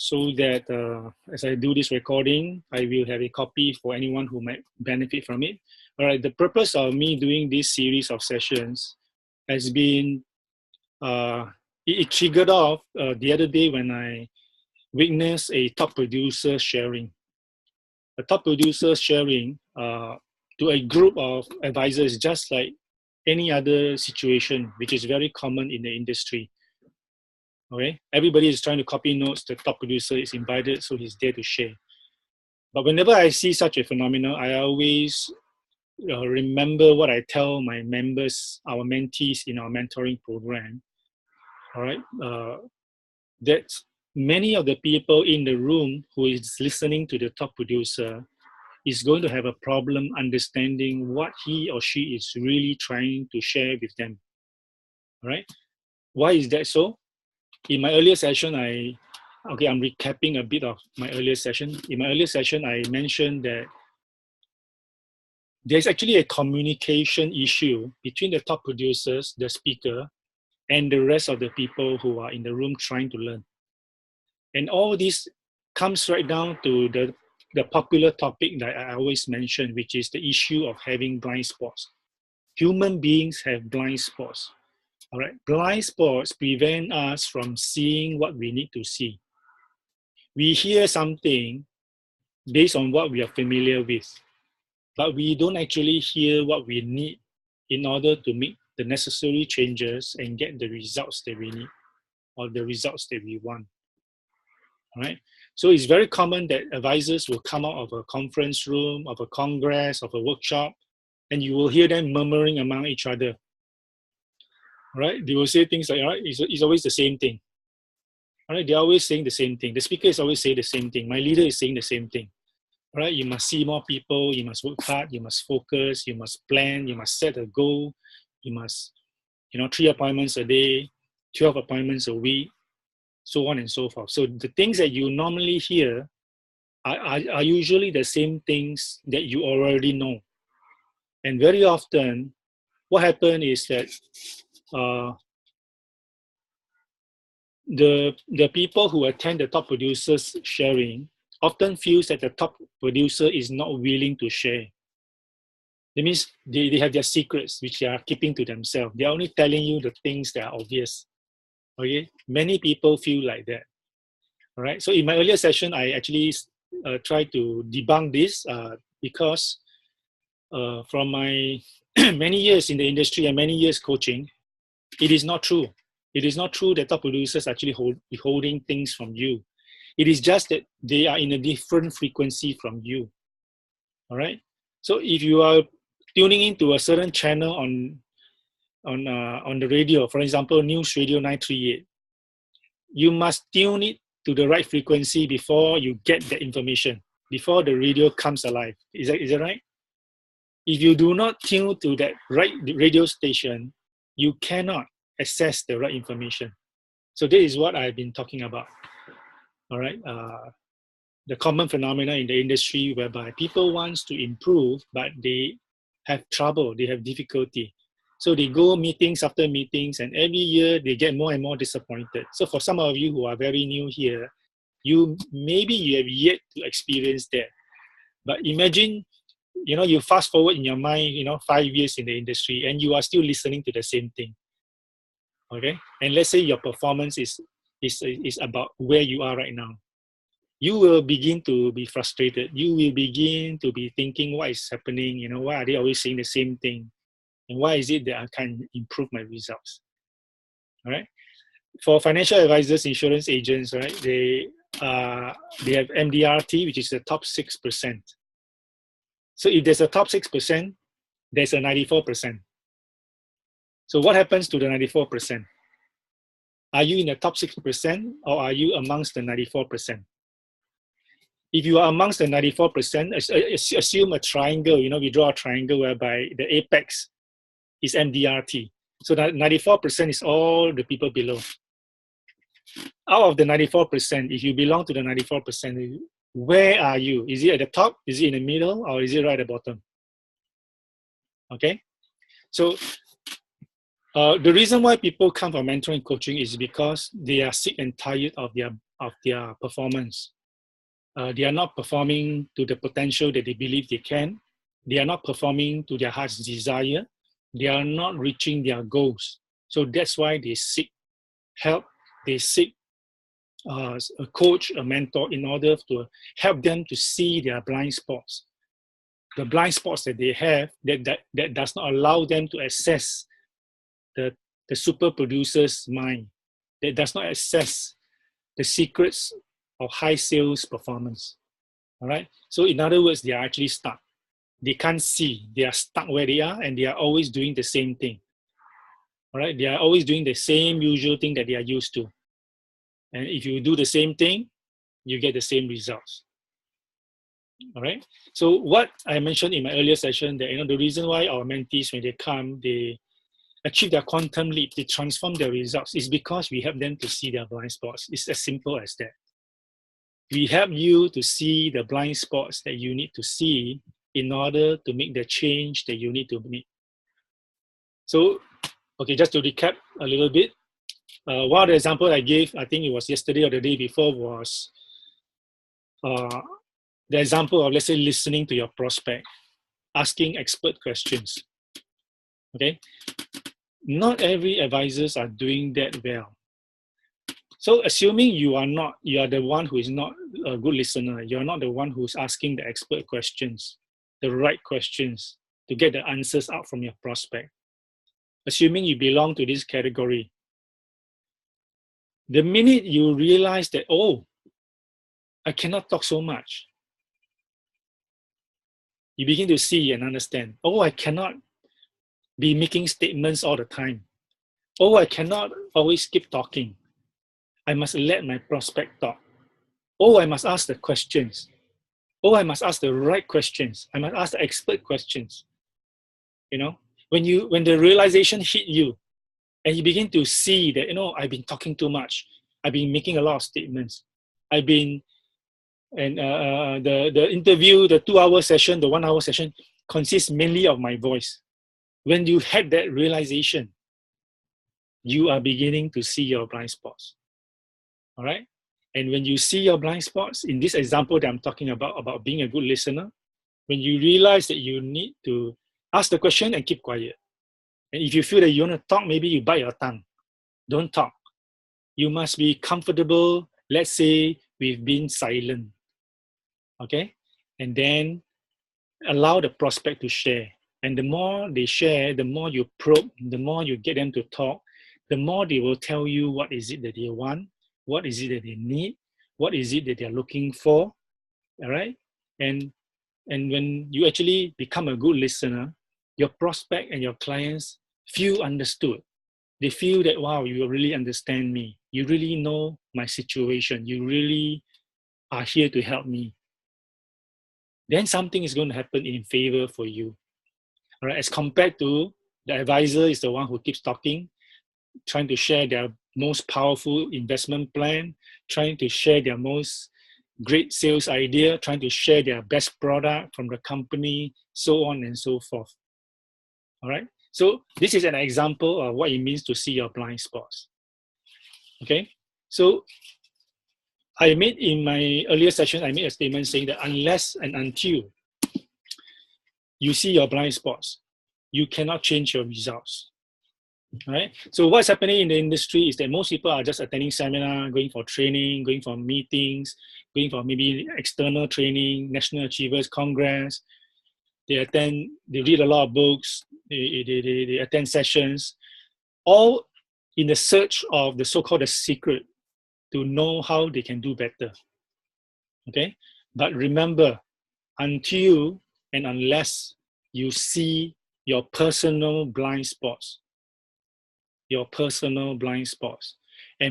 so that as I do this recording, I will have a copy for anyone who might benefit from it. All right, the purpose of me doing this series of sessions has been, it triggered off the other day when I witnessed a top producer sharing. A top producer sharing to a group of advisors, just like any other situation, which is very common in the industry. Okay, everybody is trying to copy notes. The top producer is invited, so he's there to share. But whenever I see such a phenomenon, I always remember what I tell my members, our mentees in our mentoring program. All right, that many of the people in the room who is listening to the top producer is going to have a problem understanding what he or she is really trying to share with them. All right, why is that so? In my earlier session, I'm recapping a bit of my earlier session. In my earlier session, I mentioned that there's actually a communication issue between the top producers, the speaker, and the rest of the people who are in the room trying to learn. And all this comes right down to the popular topic that I always mention, which is the issue of having blind spots. Human beings have blind spots. All right, blind spots prevent us from seeing what we need to see. We hear something based on what we are familiar with, but we don't actually hear what we need in order to make the necessary changes and get the results that we need or the results that we want. All right, so it's very common that advisors will come out of a conference room, of a congress, of a workshop, and you will hear them murmuring among each other. Right? They will say things like, all right, it's always the same thing. All right, they're always saying the same thing. The speaker is always saying the same thing. My leader is saying the same thing. All right, you must see more people, you must work hard, you must focus, you must plan, you must set a goal, you must, 3 appointments a day, 12 appointments a week, so on and so forth. So the things that you normally hear are usually the same things that you already know. And very often, what happens is that the people who attend the top producers sharing often feels that the top producer is not willing to share. That means they have their secrets, which they are keeping to themselves. They are only telling you the things that are obvious. Okay, many people feel like that. All right, so in my earlier session, I actually tried to debunk this because from my many years in the industry and many years coaching, it is not true. It is not true that top producers actually holding things from you. It is just that they are in a different frequency from you. All right. So if you are tuning into a certain channel on the radio, for example, News Radio 938, you must tune it to the right frequency before you get the information, before the radio comes alive. Is that right? If you do not tune to that right radio station, you cannot access the right information. So that is what I've been talking about. All right, the common phenomena in the industry whereby people want to improve, but they have trouble, they have difficulty. So they go meetings after meetings, and every year they get more and more disappointed. So for some of you who are very new here, maybe you have yet to experience that. But imagine, you fast forward in your mind, 5 years in the industry, and you are still listening to the same thing. Okay, and let's say your performance is about where you are right now. You will begin to be frustrated. You will begin to be thinking, what is happening? Why are they always saying the same thing? And why is it that I can't improve my results? All right. For financial advisors, insurance agents, right? They have MDRT, which is the top 6%. So if there's a top 6%, there's a 94%. So what happens to the 94%? Are you in the top 6% or are you amongst the 94%? If you are amongst the 94%, assume a triangle, we draw a triangle whereby the apex is MDRT. So that 94% is all the people below. Out of the 94%, if you belong to the 94%, where are you? Is it at the top? Is it in the middle? Or is it right at the bottom? Okay? So the reason why people come for mentoring coaching is because they are sick and tired of their of their performance. They are not performing to the potential that they believe they can. They are not performing to their heart's desire. They are not reaching their goals. So that's why they seek help. They seek a coach, a mentor, in order to help them to see their blind spots. The blind spots that they have that does not allow them to access the super producer's mind, that does not access the secrets of high sales performance. All right. So in other words, they are actually stuck. They can't see. They are stuck where they are, and they are always doing the same thing. All right. They are always doing the same usual thing that they are used to. And if you do the same thing, you get the same results. All right. So what I mentioned in my earlier session, that the reason why our mentees, when they come, they achieve their quantum leap, they transform their results, is because we help them to see their blind spots. It's as simple as that. We help you to see the blind spots that you need to see in order to make the change that you need to make. So, okay, just to recap a little bit, one of the examples I gave, I think it was yesterday or the day before, was the example of, let's say, listening to your prospect, asking expert questions. Okay, not every advisors are doing that well. So assuming you are the one who is not a good listener, you're not the one who's asking the expert questions, the right questions to get the answers out from your prospect. Assuming you belong to this category, the minute you realize that, oh, I cannot talk so much, you begin to see and understand, oh, I cannot be making statements all the time. Oh, I cannot always keep talking. I must let my prospect talk. Oh, I must ask the questions. Oh, I must ask the right questions. I must ask the expert questions. When the realization hit you, and you begin to see that, I've been talking too much. I've been making a lot of statements. I've been, and the interview, the 2-hour session, the 1-hour session consists mainly of my voice. When you had that realization, you are beginning to see your blind spots. All right? And when you see your blind spots, in this example that I'm talking about being a good listener, when you realize that you need to ask the question and keep quiet. And if you feel that you want to talk, maybe you bite your tongue. Don't talk. You must be comfortable, let's say, with being silent. Okay? And then allow the prospect to share. And the more they share, the more you probe, the more you get them to talk, the more they will tell you what is it that they want, what is it that they need, what is it that they're looking for. All right? And when you actually become a good listener, your prospect and your clients feel understood. They feel that, wow, you really understand me. You really know my situation. You really are here to help me. Then something is going to happen in favor for you. All right, as compared to the advisor is the one who keeps talking, trying to share their most powerful investment plan, trying to share their most great sales idea, trying to share their best product from the company, so on and so forth. All right. So this is an example of what it means to see your blind spots. Okay. So I made in my earlier session, I made a statement saying that unless and until you see your blind spots, you cannot change your results. All right. So what's happening in the industry is that most people are just attending seminar, going for training, going for meetings, going for maybe external training, National Achievers Congress. They read a lot of books, they attend sessions, all in the search of the so-called the secret to know how they can do better. Okay? But remember, until and unless you see your personal blind spots, and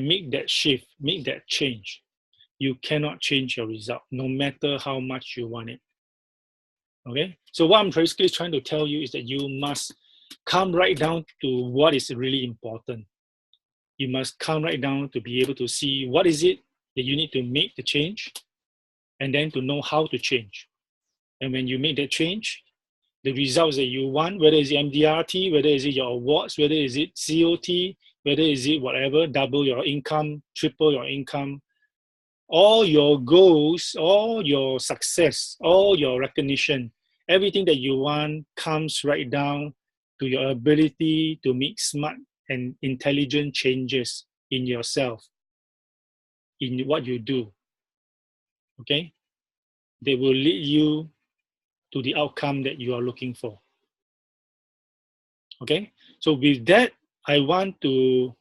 make that shift, make that change, you cannot change your result, no matter how much you want it. Okay, so what I'm basically trying to tell you is that you must come right down to what is really important. You must come right down to be able to see what is it that you need to make the change, and then to know how to change. And when you make that change, the results that you want, whether it's MDRT, whether it's your awards, whether it's COT, whether it's whatever, double your income, triple your income, all your goals, all your success, all your recognition, everything that you want comes right down to your ability to make smart and intelligent changes in yourself, in what you do. Okay? They will lead you to the outcome that you are looking for. Okay? So with that, I want to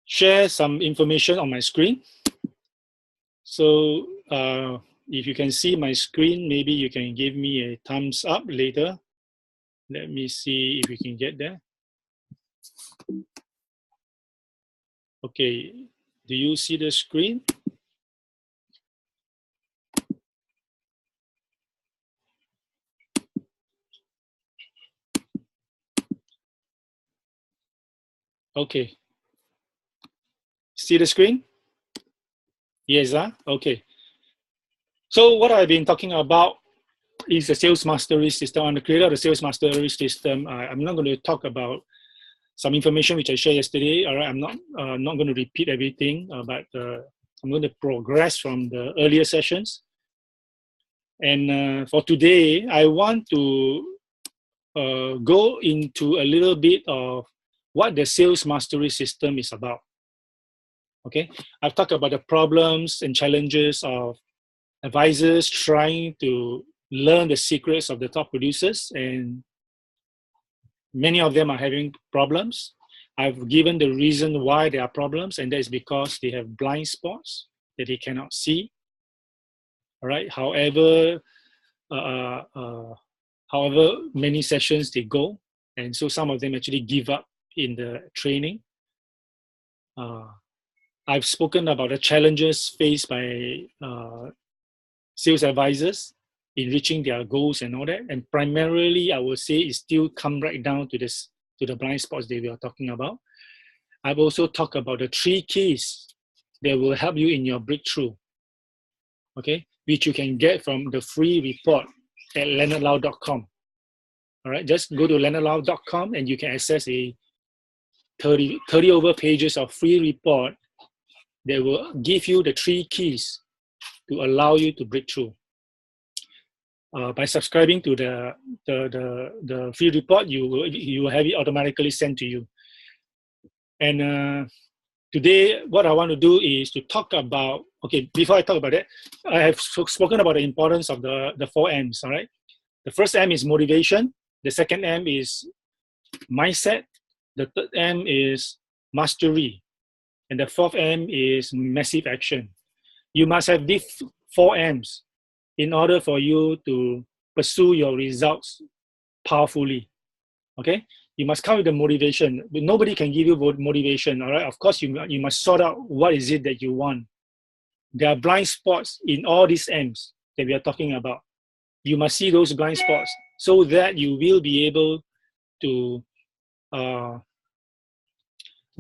share some information on my screen. So if you can see my screen, maybe you can give me a thumbs up later. Let me see if we can get there. Okay, do you see the screen? Okay. See the screen? Yes, okay. So what I've been talking about is the sales mastery system. I'm the creator of the sales mastery system. I'm not going to talk about some information which I shared yesterday. All right, I'm not going to repeat everything, but I'm going to progress from the earlier sessions. And for today, I want to go into a little bit of what the sales mastery system is about. Okay, I've talked about the problems and challenges of advisors trying to learn the secrets of the top producers, and many of them are having problems. I've given the reason why there are problems, and that is because they have blind spots that they cannot see. All right. However many sessions they go, and so some of them actually give up in the training. I've spoken about the challenges faced by sales advisors in reaching their goals and all that. And primarily, I would say it still come right down to the blind spots that we are talking about. I've also talked about the 3 keys that will help you in your breakthrough, okay, which you can get from the free report at leonardlau.com. All right, just go to leonardlau.com and you can access a 30 over pages of free report that will give you the 3 keys to allow you to break through. By subscribing to the free report, you will have it automatically sent to you. And today, what I want to do is to talk about, okay, before I talk about that, I have spoken about the importance of the 4 M's, all right? The first M is motivation. The second M is mindset. The third M is mastery. And the fourth M is massive action. You must have these 4 M's in order for you to pursue your results powerfully, okay? You must come with the motivation. Nobody can give you motivation, all right? Of course, you must sort out what is it that you want. There are blind spots in all these M's that we are talking about. You must see those blind spots so that you will be able to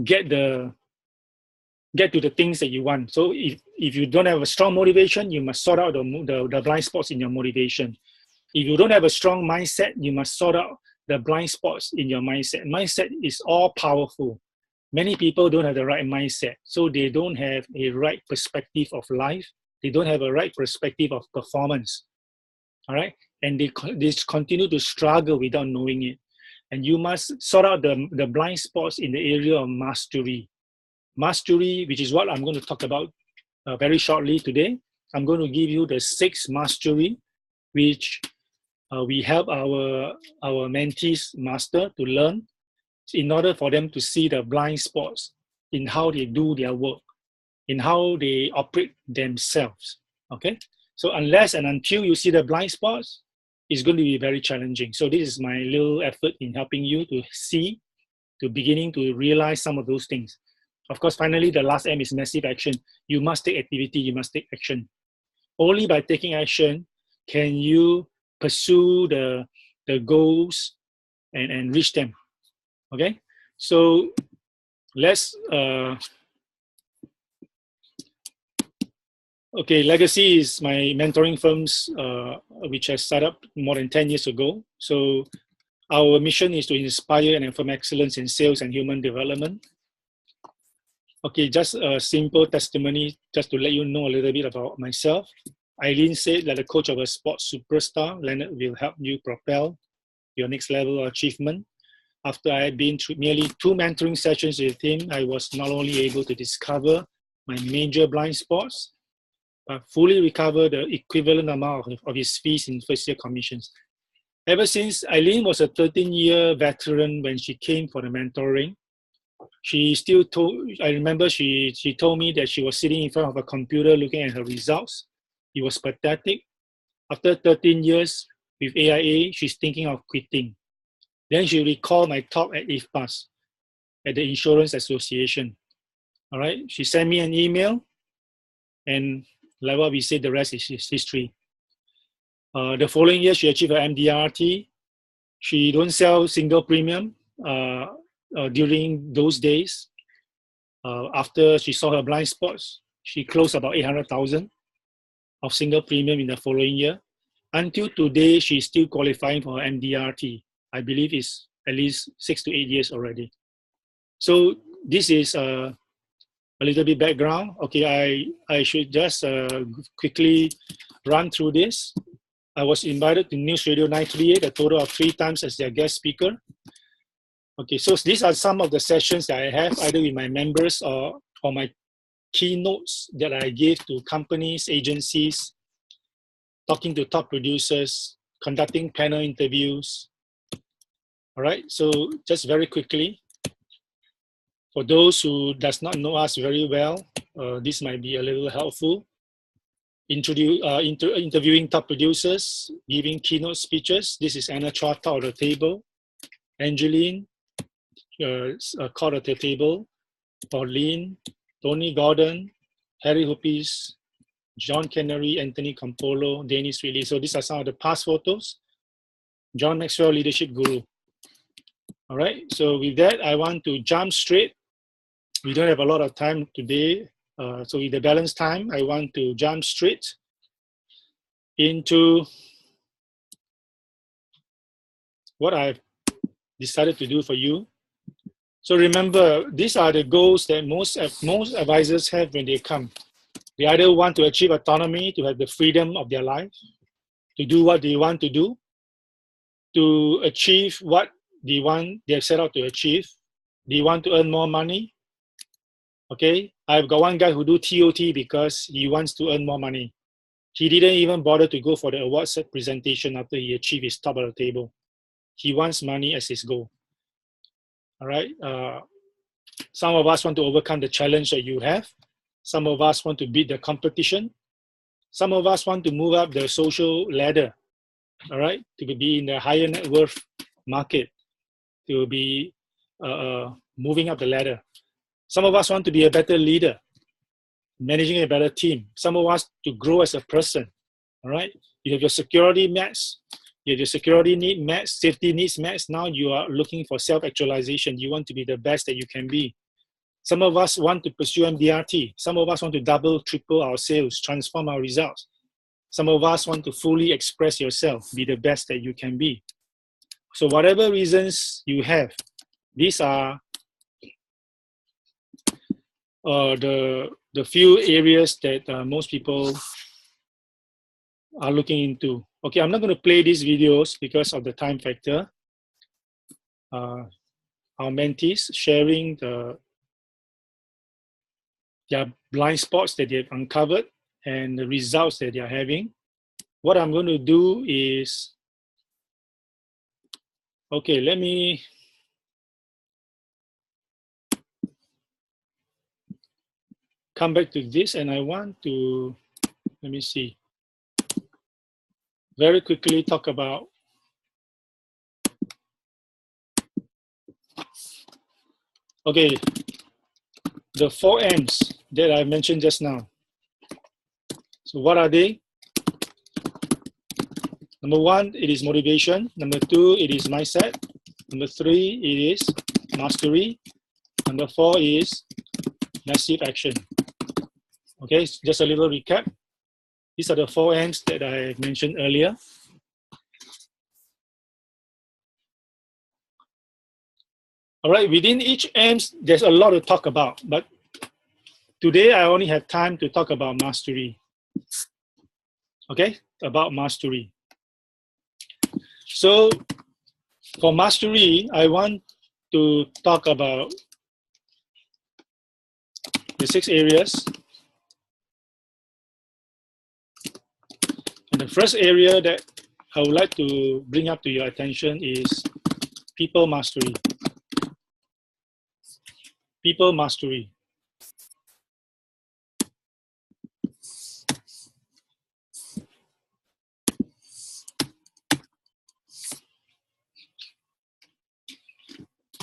get to the things that you want. So if you don't have a strong motivation, you must sort out the blind spots in your motivation. If you don't have a strong mindset, you must sort out the blind spots in your mindset. Mindset is all powerful. Many people don't have the right mindset, so they don't have a right perspective of life. They don't have a right perspective of performance. All right, and they continue to struggle without knowing it. And you must sort out the blind spots in the area of mastery. Mastery, which is what I'm going to talk about very shortly today. I'm going to give you the 6 mastery, which we help our mentees master to learn in order for them to see the blind spots in how they do their work, in how they operate themselves, okay? So unless and until you see the blind spots, it's going to be very challenging. So this is my little effort in helping you to see, to beginning to realize some of those things. Of course, finally, the last M is massive action. You must take activity, you must take action. Only by taking action can you pursue the goals and reach them, okay? So let's, okay, Legacy is my mentoring firms, which I started up more than 10 years ago. So our mission is to inspire and affirm excellence in sales and human development. Okay, just a simple testimony, just to let you know a little bit about myself. Eileen said that the coach of a sports superstar, Leonard, will help you propel your next level of achievement. After I had been through nearly 2 mentoring sessions with him, I was not only able to discover my major blind spots, but fully recover the equivalent amount of his fees in first-year commissions. Ever since, Eileen was a 13-year veteran when she came for the mentoring. She still told, I remember she told me that she was sitting in front of a computer looking at her results. It was pathetic. After 13 years with AIA, she's thinking of quitting. Then she recalled my talk at IFPAS, at the Insurance Association. All right, she sent me an email, and like what we said, the rest is history. The following year, she achieved her MDRT. She don't sell single premium during those days. After she saw her blind spots, she closed about 800,000 of single premium in the following year. Until today, she's still qualifying for her MDRT. I believe it's at least 6 to 8 years already. So this is a little bit background. Okay, I should just quickly run through this. I was invited to News Radio 938 a total of 3 times as their guest speaker. Okay, so these are some of the sessions that I have either with my members or my keynotes that I give to companies, agencies, talking to top producers, conducting panel interviews. All right, so just very quickly, for those who does not know us very well, this might be a little helpful. Interviewing top producers, giving keynote speeches. This is Anna Chua, top of the table. Angeline, caught at the table. Pauline, Tony Gordon, Harry Hupis, John Canary, Anthony Campolo, Dennis Ridley. So these are some of the past photos. John Maxwell, Leadership Guru. All right, so with that, I want to jump straight. We don't have a lot of time today. So with the balance time, I want to jump straight into what I've decided to do for you. So remember, these are the goals that most advisors have when they come. They either want to achieve autonomy, to have the freedom of their life, to do what they want to do, to achieve what they have set out to achieve. They want to earn more money. Okay, I've got one guy who do TOT because he wants to earn more money. He didn't even bother to go for the award set presentation after he achieved his top of the table. He wants money as his goal. All right. Some of us want to overcome the challenge that you have. Some of us want to beat the competition. Some of us want to move up the social ladder. All right, to be in the higher net worth market, to be moving up the ladder. Some of us want to be a better leader, managing a better team. Some of us to grow as a person. All right, you have your security match, you have your security need match, safety needs match. Now you are looking for self-actualization. You want to be the best that you can be. Some of us want to pursue MDRT. Some of us want to double, triple our sales, transform our results. Some of us want to fully express yourself, be the best that you can be. So whatever reasons you have, these are the few areas that most people are looking into. Okay, I'm not going to play these videos because of the time factor. Our mentees sharing their blind spots that they've uncovered and the results that they're having. What I'm going to do is, okay, let me come back to this, and I want to, let me see, very quickly talk about okay, the 4 M's that I mentioned just now. So what are they? Number 1, it is motivation. Number 2, it is mindset. Number 3, it is mastery. Number 4 is massive action. Okay, just a little recap. These are the 4 M's that I mentioned earlier. All right, within each M's, there's a lot to talk about, but today I only have time to talk about mastery. Okay, about mastery. So for mastery, I want to talk about the 6 areas. And the first area that I would like to bring up to your attention is people mastery. People mastery.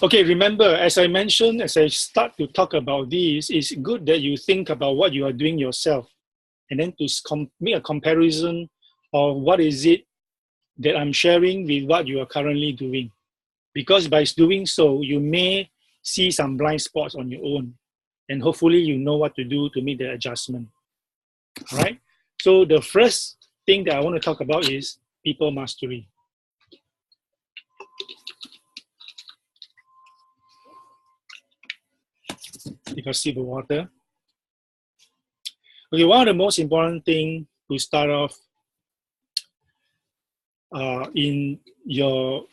Okay, remember, as I mentioned, as I start to talk about this, it's good that you think about what you are doing yourself and then to make a comparison of what is it that I'm sharing with what you are currently doing. Because by doing so, you may see some blind spots on your own, and hopefully you know what to do to make the adjustment. All right? So the first thing that I want to talk about is people mastery. Take a sip of water. Okay, one of the most important things to start off in your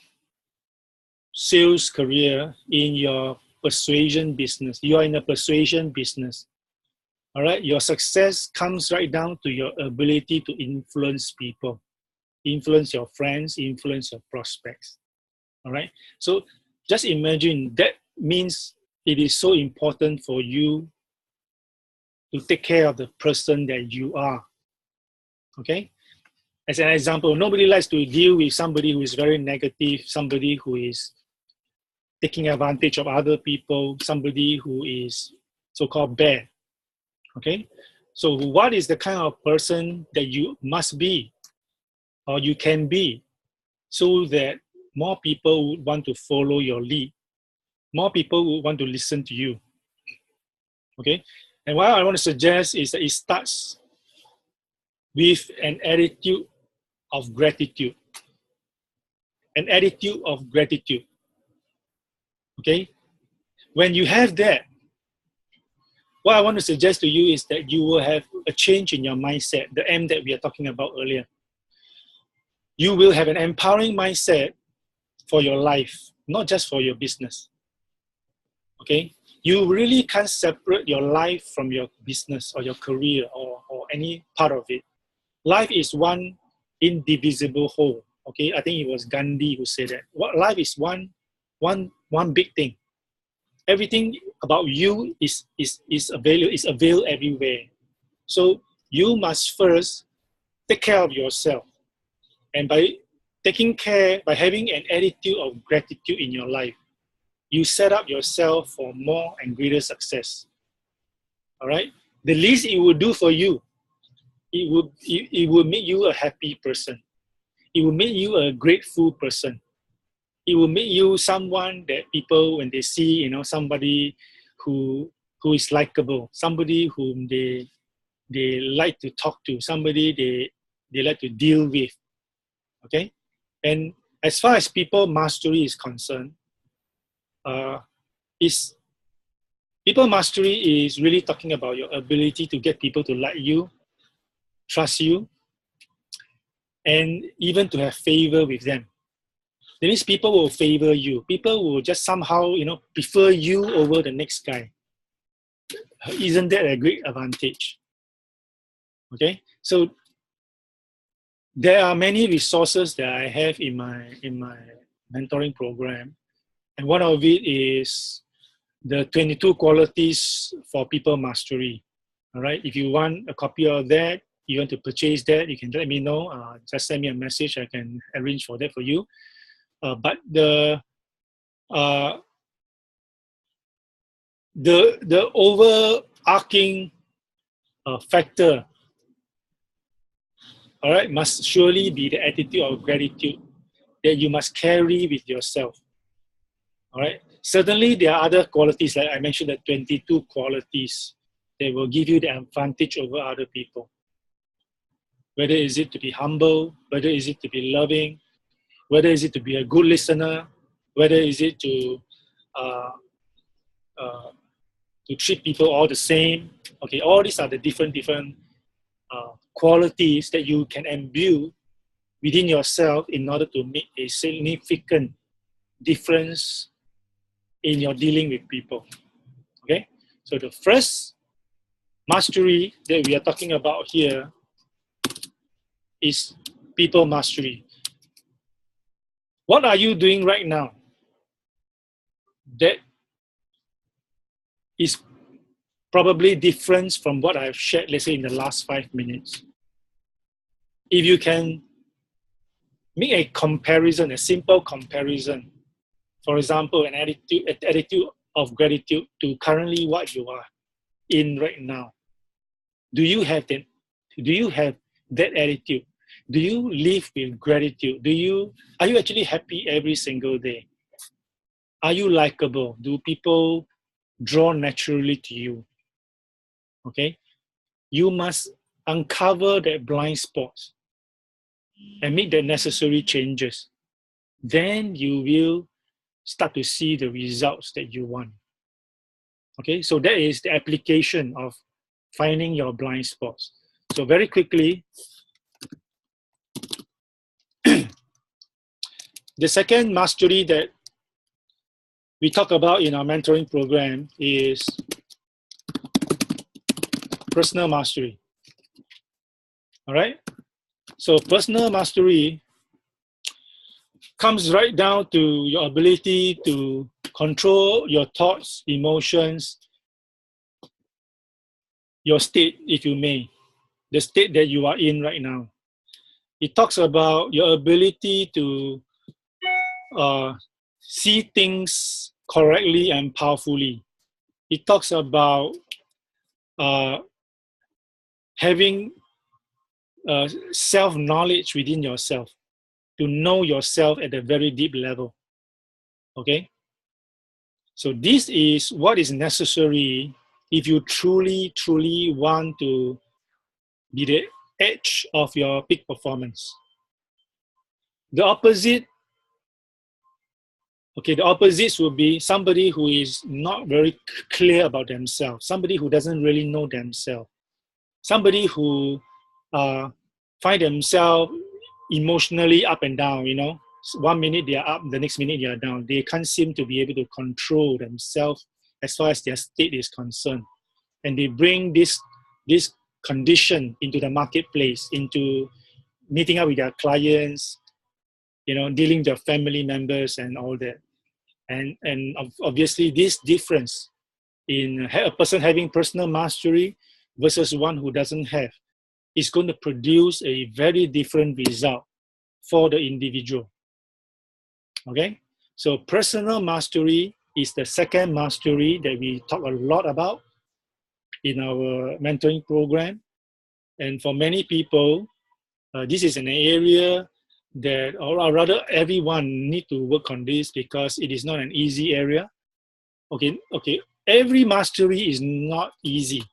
sales career, in your persuasion business, you are in a persuasion business. All right, your success comes right down to your ability to influence people, influence your friends, influence your prospects. All right, so just imagine that means it is so important for you to take care of the person that you are. Okay, as an example, nobody likes to deal with somebody who is very negative, somebody who is taking advantage of other people, somebody who is so-called bad. Okay, so what is the kind of person that you must be or you can be so that more people would want to follow your lead, more people would want to listen to you? Okay, and what I want to suggest is that it starts with an attitude of gratitude. An attitude of gratitude. Okay, when you have that, what I want to suggest to you is that you will have a change in your mindset, the M that we are talking about earlier. You will have an empowering mindset for your life, not just for your business. Okay? You really can't separate your life from your business or your career or any part of it. Life is one indivisible whole. Okay? I think it was Gandhi who said that. Life is one big thing. Everything about you is available everywhere. So you must first take care of yourself. And by having an attitude of gratitude in your life, you set up yourself for more and greater success. All right? The least it will do for you, it will make you a happy person. It will make you a grateful person. It will make you someone that people, when they see, somebody who is likable, somebody whom they like to talk to, somebody they like to deal with. Okay? And as far as people mastery is concerned, people mastery is really talking about your ability to get people to like you, trust you, and even to have favor with them. That means people will favor you. People will just somehow, prefer you over the next guy. Isn't that a great advantage? Okay, so there are many resources that I have in my mentoring program, and one of it is the 22 qualities for people mastery. All right, if you want a copy of that, you want to purchase that, you can let me know. Just send me a message. I can arrange for that for you. But the overarching factor, all right, must surely be the attitude of gratitude that you must carry with yourself. All right. Certainly, there are other qualities, like I mentioned, the 22 qualities that will give you the advantage over other people. Whether is it to be humble, whether is it to be loving, whether is it to be a good listener, whether is it to to treat people all the same. Okay, all these are the different qualities that you can imbue within yourself in order to make a significant difference in your dealing with people. Okay, so the first mastery that we are talking about here is people mastery. What are you doing right now that is probably different from what I've shared, let's say, in the last 5 minutes? If you can make a comparison, a simple comparison, for example, an attitude of gratitude to currently what you are in right now. Do you have that? Do you have that attitude? Do you live with gratitude? Are you actually happy every single day? Are you likable? Do people draw naturally to you? Okay, you must uncover that blind spots and make the necessary changes. Then you will start to see the results that you want. Okay, so that is the application of finding your blind spots. So very quickly, the second mastery that we talk about in our mentoring program is personal mastery. All right, so personal mastery comes right down to your ability to control your thoughts, emotions, your state, if you may, the state that you are in right now. It talks about your ability to see things correctly and powerfully. It talks about having self-knowledge within yourself, to know yourself at a very deep level. Okay? So this is what is necessary if you truly, truly want to be the edge of your peak performance. The opposite, okay, the opposites will be somebody who is not very clear about themselves, somebody who doesn't really know themselves, somebody who find themselves emotionally up and down, you know. 1 minute they are up, the next minute they are down. They can't seem to be able to control themselves as far as their state is concerned. And they bring this condition into the marketplace, into meeting up with their clients, you know, dealing with their family members and all that. And obviously this difference in a person having personal mastery versus one who doesn't have is going to produce a very different result for the individual. Okay, so personal mastery is the second mastery that we talk a lot about in our mentoring program. And for many people, this is an area that, or rather everyone need to work on this because it is not an easy area. Okay, every mastery is not easy.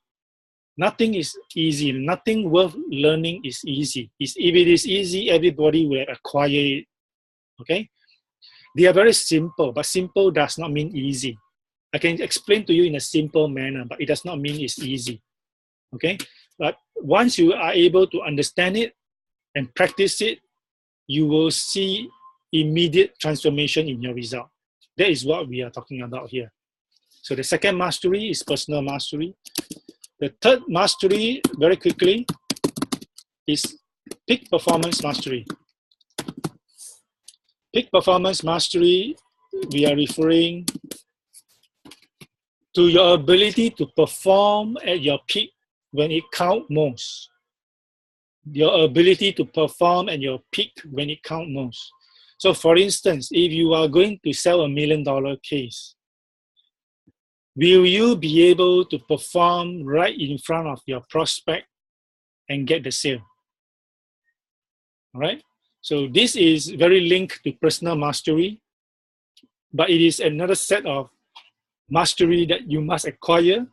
Nothing is easy. Nothing worth learning is easy. If it is easy, everybody will acquire it. Okay? They are very simple, but simple does not mean easy. I can explain to you in a simple manner, but it does not mean it's easy. Okay? But once you are able to understand it and practice it, you will see immediate transformation in your result. That is what we are talking about here. So the second mastery is personal mastery. The third mastery, very quickly, is peak performance mastery. Peak performance mastery, we are referring to your ability to perform at your peak when it counts most. Your ability to perform at your peak when it counts most. So for instance, if you are going to sell $1 million case, will you be able to perform right in front of your prospect and get the sale? All right? So this is very linked to personal mastery, but it is another set of mastery that you must acquire,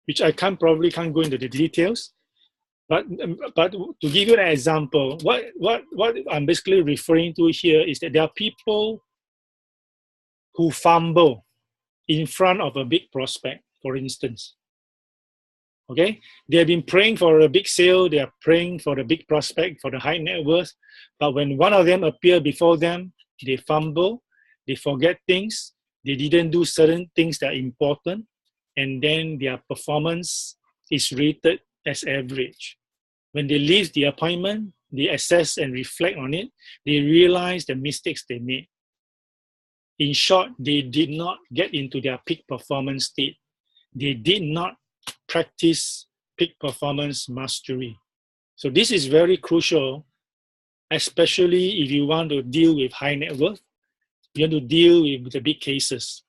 which I probably can't go into the details. But to give you an example, what I'm basically referring to here is that there are people who fumble in front of a big prospect. for instance. Okay, they have been praying for a big sale, they are praying for the big prospect, for the high net worth, but when one of them appear before them, they fumble, they forget things, they didn't do certain things that are important, and then their performance is rated as average. When they leave the appointment, they assess and reflect on it, they realize the mistakes they made. In short, they did not get into their peak performance state. They did not practice peak performance mastery. So this is very crucial, especially if you want to deal with high net worth, you want to deal with the big cases.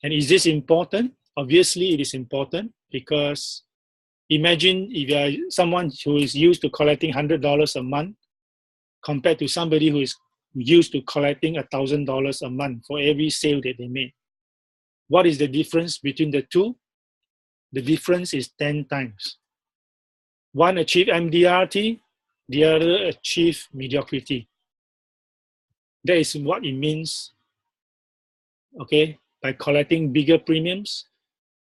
And is this important? Obviously, it is important because imagine if you are someone who is used to collecting $100 a month compared to somebody who is used to collecting $1,000 a month for every sale that they make. What is the difference between the two? The difference is 10 times. One achieved MDRT, the other achieved mediocrity. That is what it means, okay, by collecting bigger premiums,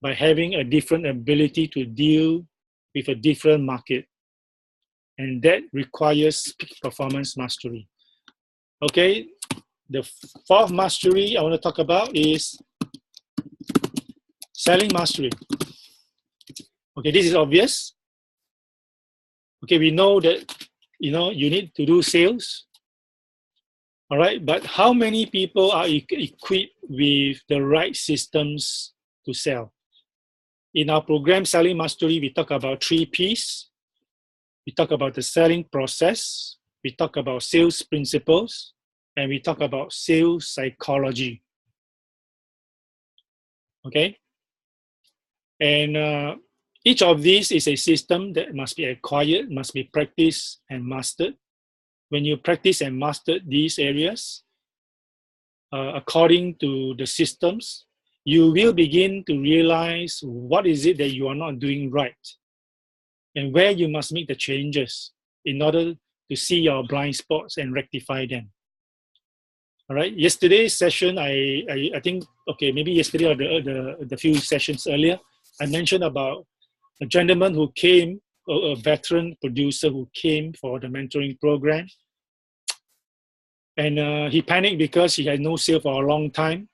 by having a different ability to deal with a different market. And that requires peak performance mastery. Okay, the fourth mastery I want to talk about is selling mastery. Okay, this is obvious. Okay, we know that, you need to do sales. All right, but how many people are equipped with the right systems to sell? In our program, Selling Mastery, we talk about 3 Ps. We talk about the selling process, we talk about sales principles, and we talk about sales psychology. Okay? And each of these is a system that must be acquired, must be practiced and mastered. When you practice and master these areas, according to the systems, you will begin to realize what is it that you are not doing right and where you must make the changes in order to see your blind spots and rectify them. All right. Yesterday's session, I think, okay, maybe yesterday or the few sessions earlier, I mentioned about a gentleman who came, a veteran producer who came for the mentoring program. And he panicked because he had no sale for a long time.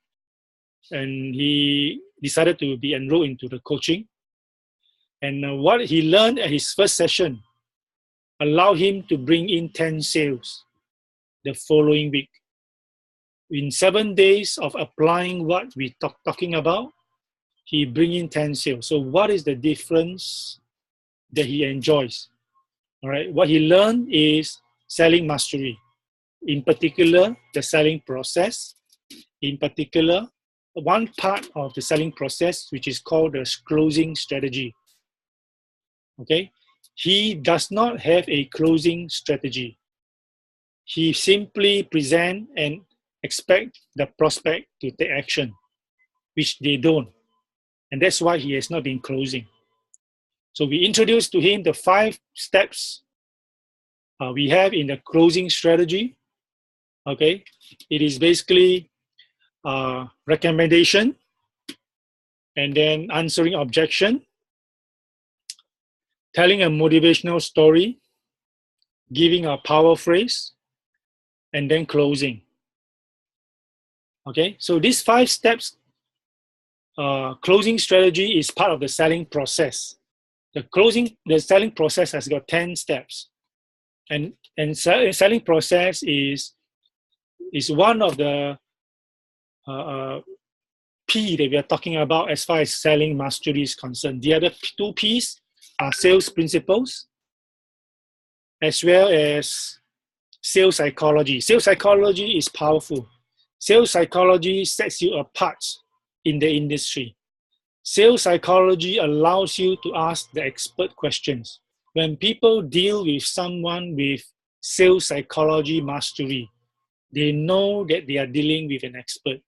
And he decided to be enrolled into the coaching. And what he learned at his first session allowed him to bring in 10 sales the following week. In 7 days of applying what we talking about, he bring in 10 sales. So what is the difference that he enjoys? All right, what he learned is selling mastery. In particular, the selling process. In particular, one part of the selling process, which is called the closing strategy. Okay, he does not have a closing strategy. He simply present and expect the prospect to take action, which they don't. And that's why he has not been closing. So we introduced to him the 5 steps we have in the closing strategy. Okay, it is basically recommendation, and then answering objection, telling a motivational story, giving a power phrase, and then closing. Okay, so these 5 steps, closing strategy is part of the selling process. The selling process has got 10 steps, and selling process is one of the P that we are talking about as far as selling mastery is concerned. The other 2 Ps are sales principles, as well as sales psychology. Sales psychology is powerful. Sales psychology sets you apart in the industry. Sales psychology allows you to ask the expert questions. When people deal with someone with sales psychology mastery, they know that they are dealing with an expert,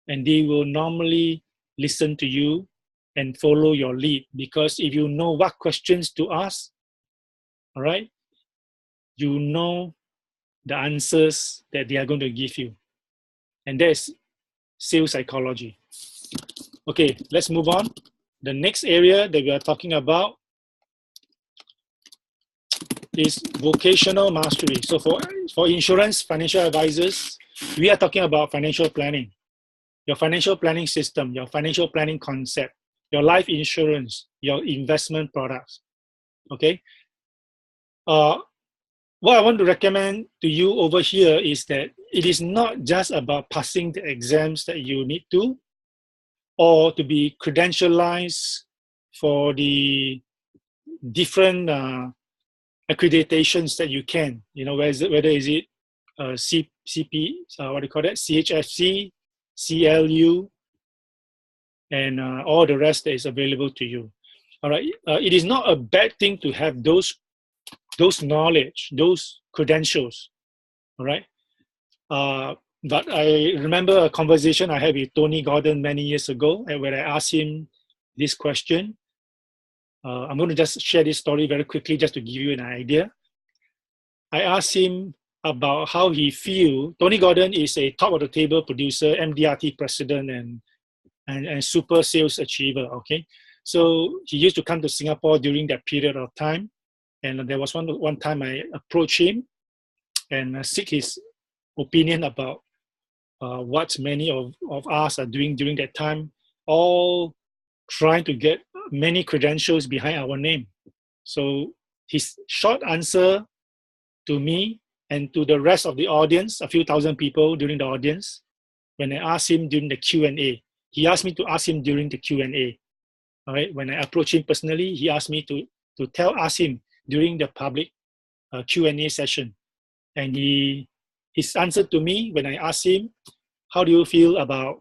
and they will normally listen to you and follow your lead, because if you know what questions to ask, all right, you know the answers that they are going to give you. And that's sales psychology. Okay, let's move on. The next area that we are talking about is vocational mastery. So for insurance financial advisors, we are talking about financial planning, your financial planning system, your financial planning concept, your life insurance, your investment products. Okay. What I want to recommend to you over here is that it is not just about passing the exams that you need to, or to be credentialized for the different accreditations that you can, whether is it CP, what do you call that, CHFC, CLU, and all the rest that is available to you. All right, it is not a bad thing to have those knowledge, those credentials. All right, but I remember a conversation I had with Tony Gordon many years ago, and when I asked him this question, I'm going to just share this story very quickly just to give you an idea. I asked him about how he feel. Tony Gordon is a top of the table producer, MDRT president, and super sales achiever. Okay, so he used to come to Singapore during that period of time, and there was one time I approached him and seek his opinion about what many of us are doing during that time, all trying to get many credentials behind our name. So his short answer to me and to the rest of the audience, a few thousand people during the audience, when I asked him during the Q&A, he asked me to ask him during the Q&A. All right, when I approached him personally, he asked me to ask him during the public Q&A session. And his answer to me when I asked him, how do you feel about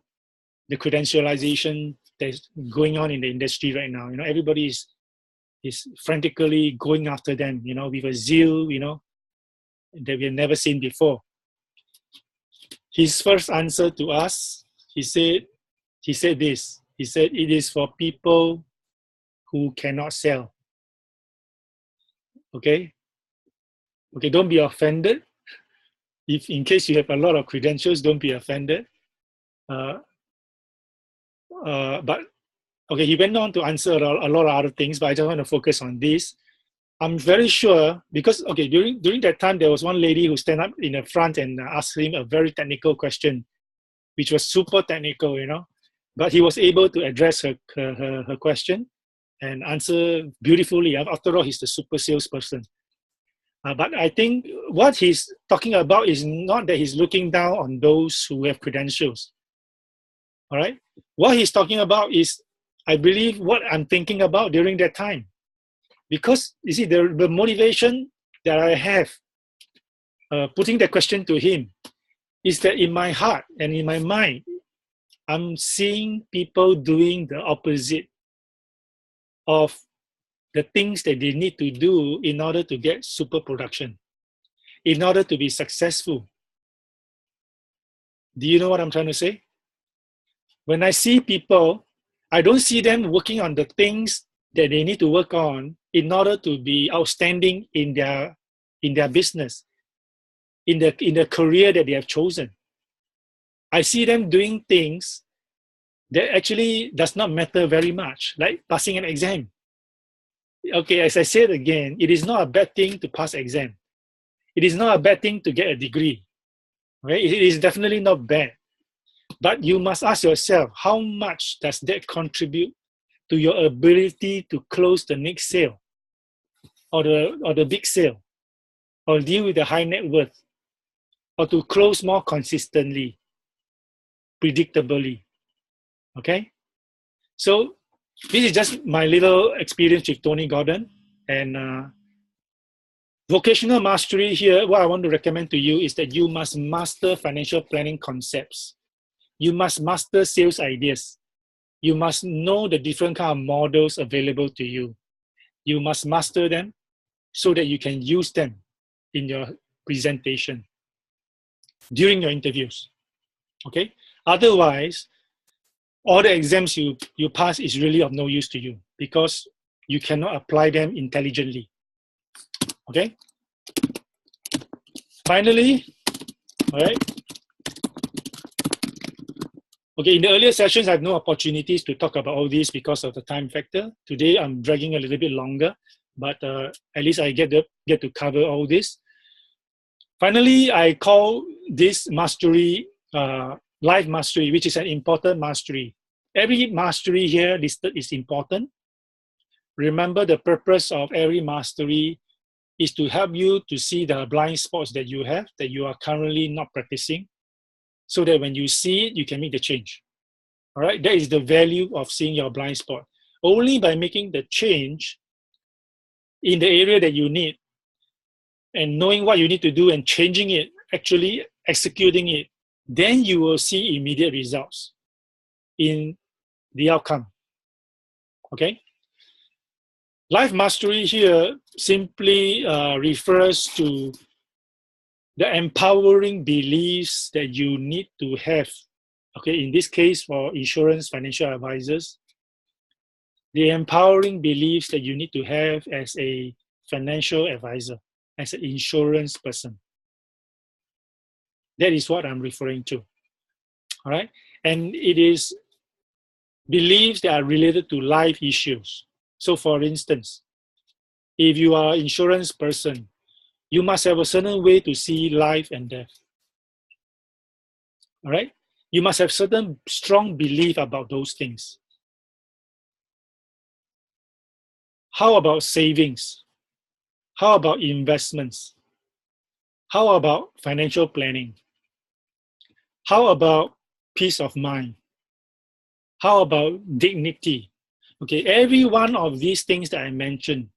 the credentialization that's going on in the industry right now? Everybody is frantically going after them, with a zeal, that we've never seen before. His first answer to us, he said this. He said, it is for people who cannot sell. Okay, don't be offended. If in case you have a lot of credentials, don't be offended. But okay, he went on to answer a lot of other things, but I just want to focus on this. I'm very sure because during that time there was one lady who stand up in the front and asked him a very technical question, which was super technical, but he was able to address her question and answer beautifully. After all, he's the super salesperson. But I think what he's talking about is not that he's looking down on those who have credentials. All right. What he's talking about is, I believe, what I'm thinking about during that time. Because, you see, the motivation that I have putting that question to him is that in my heart and in my mind, I'm seeing people doing the opposite of the things that they need to do in order to get super production, in order to be successful. Do you know what I'm trying to say? When I see people, I don't see them working on the things that they need to work on in order to be outstanding in their business, in the career that they have chosen. I see them doing things that actually does not matter very much, like passing an exam. Okay, as I said again, it is not a bad thing to pass exam. It is not a bad thing to get a degree. Right? It is definitely not bad. But you must ask yourself, how much does that contribute to your ability to close the next sale, or the big sale, or deal with the high net worth, or to close more consistently, predictably? Okay? So this is just my little experience with Tony Gordon. And vocational mastery here, what I want to recommend to you is that you must master financial planning concepts. You must master sales ideas. You must know the different kind of models available to you. You must master them so that you can use them in your presentation, during your interviews. Okay? Otherwise, all the exams you pass is really of no use to you because you cannot apply them intelligently. Okay? Finally, all right, Okay, in the earlier sessions, I have no opportunities to talk about all this because of the time factor. Today, I'm dragging a little bit longer, but at least I get to cover all this. Finally, I call this mastery life mastery, which is an important mastery. Every mastery here listed is important. Remember, the purpose of every mastery is to help you to see the blind spots that you have, that you are currently not practicing, so that when you see it, you can make the change. All right, that is the value of seeing your blind spot. Only by making the change in the area that you need and knowing what you need to do and changing it, actually executing it, then you will see immediate results in the outcome. Okay? Life mastery here simply refers to the empowering beliefs that you need to have. Okay, in this case, for insurance financial advisors, the empowering beliefs that you need to have as a financial advisor, as an insurance person. That is what I'm referring to. All right, and it is beliefs that are related to life issues. So, for instance, if you are an insurance person, you must have a certain way to see life and death. All right, you must have certain strong belief about those things. How about savings? How about investments? How about financial planning? How about peace of mind? How about dignity? Okay, every one of these things that I mentioned,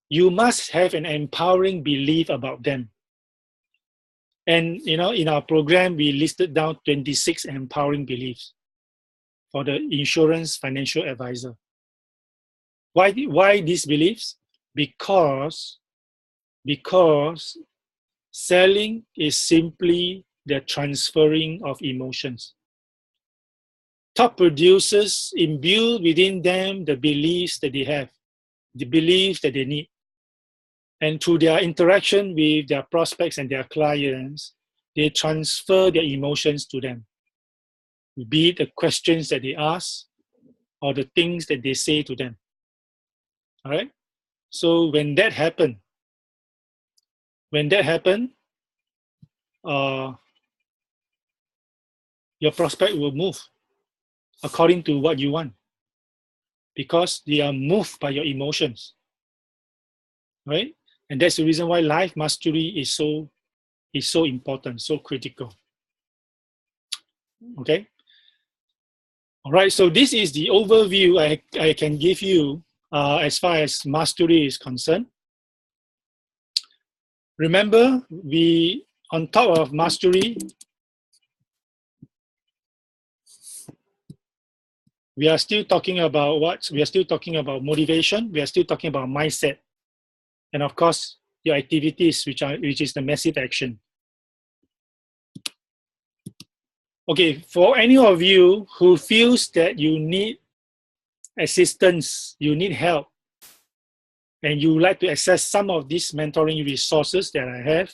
you must have an empowering belief about them. And in our program, we listed down 26 empowering beliefs for the insurance financial advisor. Why these beliefs? Because selling is simply the transferring of emotions. Top producers imbue within them the beliefs that they have, the beliefs that they need. And through their interaction with their prospects and their clients, they transfer their emotions to them, be it the questions that they ask or the things that they say to them. All right? So when that happens, your prospect will move according to what you want because they are moved by your emotions, right? And that's the reason why life mastery is so important, so critical. Okay. All right. So this is the overview I can give you as far as mastery is concerned. Remember, on top of mastery, we are still talking about what? We are still talking about motivation. We are still talking about mindset. And of course, your activities, which is the massive action. Okay, for any of you who feels that you need assistance, you need help, and you would like to access some of these mentoring resources that I have,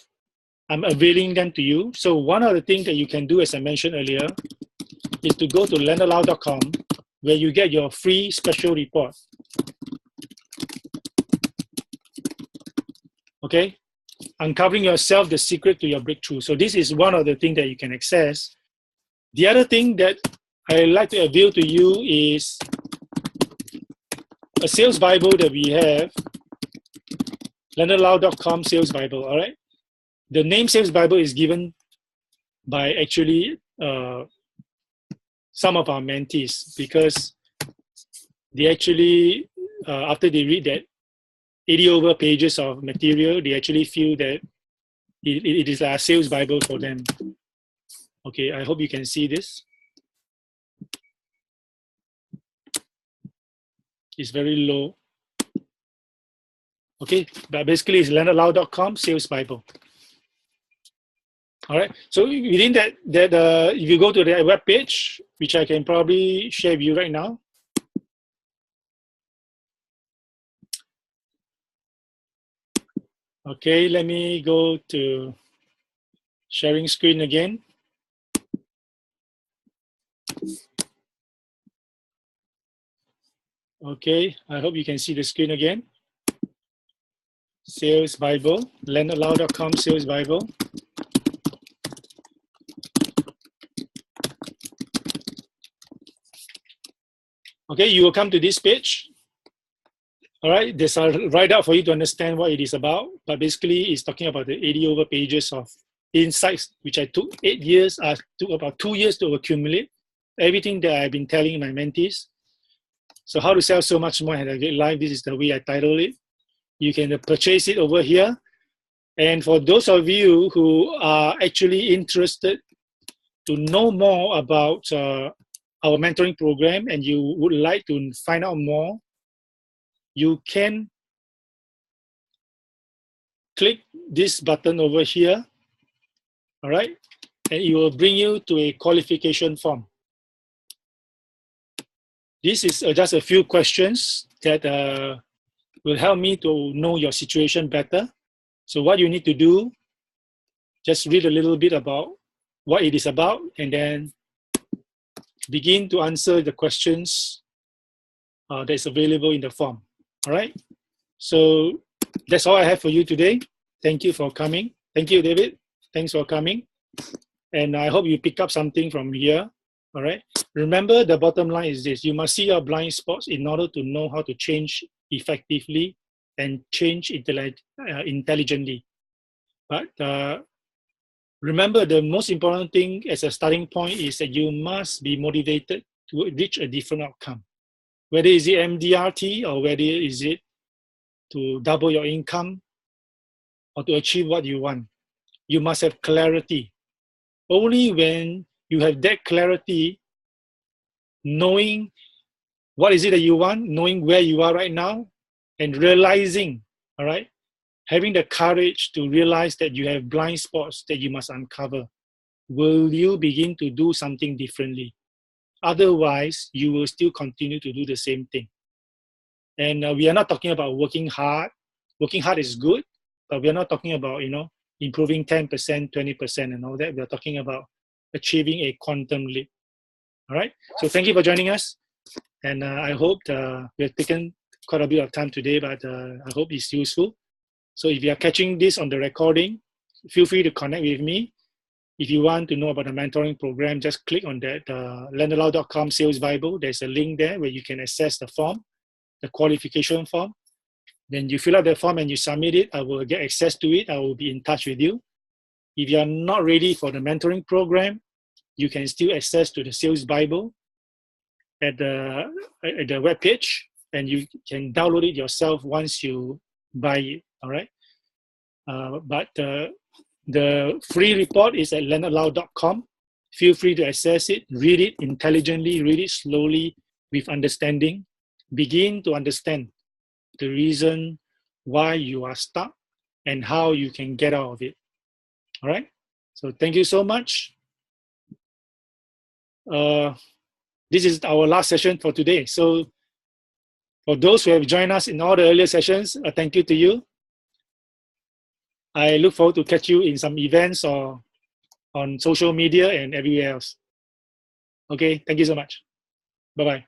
I'm availing them to you. So one of the things that you can do, as I mentioned earlier, is to go to learnaloud.com, where you get your free special report. Okay? Uncovering yourself, the secret to your breakthrough. So this is one of the things that you can access. The other thing that I like to avail to you is a sales Bible that we have, learnaloud.com sales Bible, all right? The name sales Bible is given by actually some of our mentees because they actually, after they read that 80 over pages of material, they actually feel that it is a sales Bible for them. Okay, I hope you can see this. It's very low. Okay, but basically it's learnaloud.com sales Bible. All right, so within that if you go to the web page, which I can probably share with you right now. Okay, let me go to sharing screen again. Okay, I hope you can see the screen again. Sales Bible, learnaloud.com Sales Bible. Okay, you will come to this page. All right, there's a write-up for you to understand what it is about. But basically, it's talking about the 80 over pages of insights, which I took 8 years, took about 2 years to accumulate. Everything that I've been telling my mentees. So how to sell so much more and have a great life, this is the way I title it. You can purchase it over here. And for those of you who are actually interested to know more about our mentoring program and you would like to find out more, you can click this button over here, all right? And it will bring you to a qualification form. This is just a few questions that will help me to know your situation better. So what you need to do, just read a little bit about what it is about and then begin to answer the questions that's available in the form. All right. So that's all I have for you today. Thank you for coming. Thank you, David. Thanks for coming. And I hope you pick up something from here. All right. Remember, the bottom line is this: you must see your blind spots in order to know how to change effectively and change intelligently. But remember, the most important thing as a starting point is that you must be motivated to reach a different outcome. Whether is it MDRT or whether is it to double your income or to achieve what you want, you must have clarity. Only when you have that clarity, knowing what is it that you want, knowing where you are right now, and realizing, all right, having the courage to realize that you have blind spots that you must uncover, will you begin to do something differently. Otherwise, you will still continue to do the same thing. And we are not talking about working hard. Working hard is good, but we are not talking about, improving 10%, 20% and all that. We are talking about achieving a quantum leap. All right. So thank you for joining us. And I hope we have taken quite a bit of time today, but I hope it's useful. So if you are catching this on the recording, feel free to connect with me. If you want to know about the mentoring program, just click on that learnaloud.com Sales Bible. There's a link there where you can access the form, the qualification form. Then you fill out the form and you submit it. I will get access to it. I will be in touch with you. If you are not ready for the mentoring program, you can still access to the Sales Bible at the webpage, and you can download it yourself once you buy it. All right. But the free report is at learnaloud.com. Feel free to access it, read it intelligently, read it slowly with understanding. Begin to understand the reason why you are stuck and how you can get out of it. All right. So thank you so much. This is our last session for today. So for those who have joined us in all the earlier sessions, thank you to you. I look forward to catch you in some events or on social media and everywhere else. Okay, thank you so much. Bye-bye.